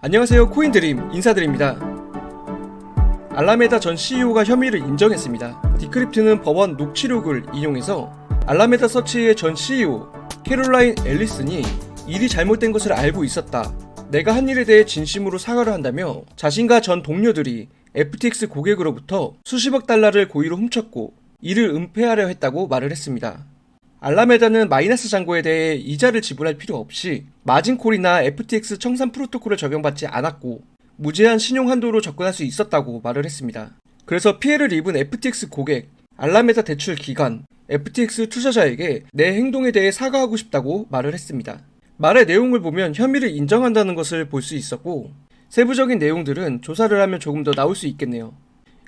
안녕하세요, 코인드림 인사드립니다. 알라메다 전 CEO가 혐의를 인정했습니다. 디크립트는 법원 녹취록을 인용해서 알라메다 서치의 전 CEO 캐롤라인 앨리슨이 일이 잘못된 것을 알고 있었다, 내가 한 일에 대해 진심으로 사과를 한다며 자신과 전 동료들이 FTX 고객으로부터 수십억 달러를 고의로 훔쳤고 이를 은폐하려 했다고 말을 했습니다. 알라메다는 마이너스 잔고에 대해 이자를 지불할 필요 없이 마진콜이나 FTX 청산 프로토콜을 적용받지 않았고 무제한 신용 한도로 접근할 수 있었다고 말을 했습니다. 그래서 피해를 입은 FTX 고객, 알라메다 대출 기관, FTX 투자자에게 내 행동에 대해 사과하고 싶다고 말을 했습니다. 말의 내용을 보면 혐의를 인정한다는 것을 볼 수 있었고 세부적인 내용들은 조사를 하면 조금 더 나올 수 있겠네요.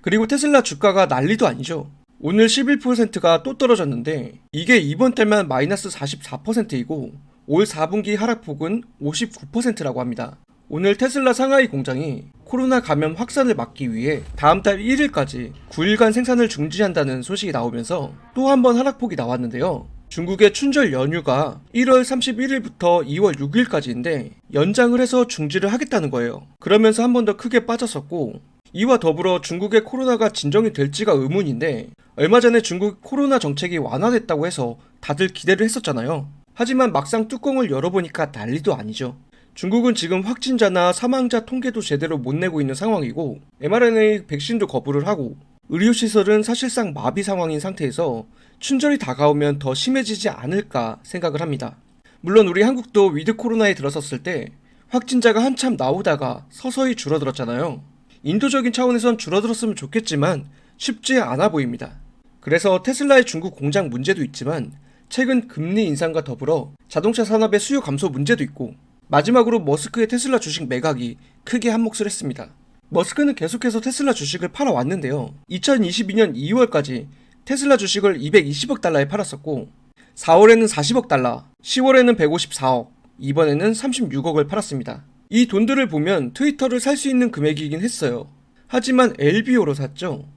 그리고 테슬라 주가가 난리도 아니죠. 오늘 11%가 또 떨어졌는데 이게 이번 달만 마이너스 44%이고 올 4분기 하락폭은 59%라고 합니다. 오늘 테슬라 상하이 공장이 코로나 감염 확산을 막기 위해 다음 달 1일까지 9일간 생산을 중지한다는 소식이 나오면서 또 한 번 하락폭이 나왔는데요. 중국의 춘절 연휴가 1월 31일부터 2월 6일까지인데 연장을 해서 중지를 하겠다는 거예요. 그러면서 한 번 더 크게 빠졌었고, 이와 더불어 중국의 코로나가 진정이 될지가 의문인데 얼마 전에 중국 코로나 정책이 완화됐다고 해서 다들 기대를 했었잖아요. 하지만 막상 뚜껑을 열어보니까 난리도 아니죠. 중국은 지금 확진자나 사망자 통계도 제대로 못 내고 있는 상황이고 mRNA 백신도 거부를 하고 의료시설은 사실상 마비 상황인 상태에서 춘절이 다가오면 더 심해지지 않을까 생각을 합니다. 물론 우리 한국도 위드 코로나에 들어섰을 때 확진자가 한참 나오다가 서서히 줄어들었잖아요. 인도적인 차원에선 줄어들었으면 좋겠지만 쉽지 않아 보입니다. 그래서 테슬라의 중국 공장 문제도 있지만 최근 금리 인상과 더불어 자동차 산업의 수요 감소 문제도 있고 마지막으로 머스크의 테슬라 주식 매각이 크게 한몫을 했습니다. 머스크는 계속해서 테슬라 주식을 팔아왔는데요. 2022년 2월까지 테슬라 주식을 220억 달러에 팔았었고 4월에는 40억 달러, 10월에는 154억, 이번에는 36억을 팔았습니다. 이 돈들을 보면 트위터를 살 수 있는 금액이긴 했어요. 하지만 LBO로 샀죠.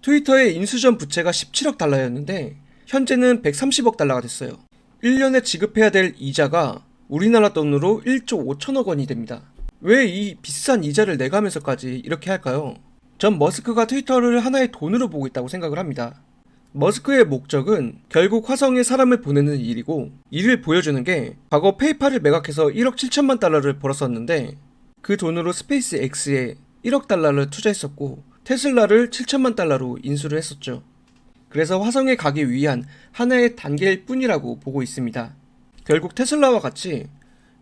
트위터의 인수전 부채가 17억 달러였는데 현재는 130억 달러가 됐어요. 1년에 지급해야 될 이자가 우리나라 돈으로 1조 5천억 원이 됩니다. 왜 이 비싼 이자를 내가면서까지 이렇게 할까요? 전 머스크가 트위터를 하나의 돈으로 보고 있다고 생각을 합니다. 머스크의 목적은 결국 화성에 사람을 보내는 일이고 이를 보여주는 게 과거 페이팔을 매각해서 1억 7천만 달러를 벌었었는데 그 돈으로 스페이스 X에 1억 달러를 투자했었고 테슬라를 7천만 달러로 인수를 했었죠. 그래서 화성에 가기 위한 하나의 단계일 뿐이라고 보고 있습니다. 결국 테슬라와 같이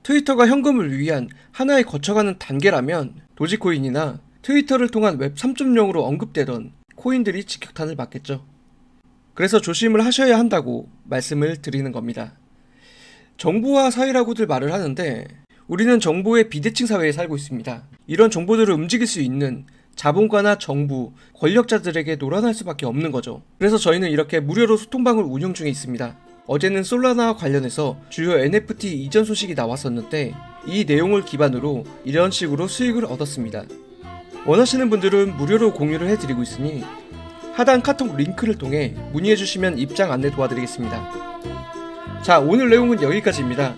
트위터가 현금을 위한 하나의 거쳐가는 단계라면 도지코인이나 트위터를 통한 웹 3.0으로 언급되던 코인들이 직격탄을 맞겠죠. 그래서 조심을 하셔야 한다고 말씀을 드리는 겁니다. 정보화 사회라고들 말을 하는데 우리는 정보의 비대칭 사회에 살고 있습니다. 이런 정보들을 움직일 수 있는 자본가나 정부, 권력자들에게 놀아날 수밖에 없는 거죠. 그래서 저희는 이렇게 무료로 소통방을 운영 중에 있습니다. 어제는 솔라나와 관련해서 주요 NFT 이전 소식이 나왔었는데 이 내용을 기반으로 이런 식으로 수익을 얻었습니다. 원하시는 분들은 무료로 공유를 해드리고 있으니 하단 카톡 링크를 통해 문의해주시면 입장 안내 도와드리겠습니다. 자, 오늘 내용은 여기까지입니다.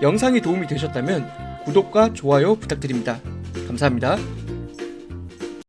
영상이 도움이 되셨다면 구독과 좋아요 부탁드립니다. 감사합니다.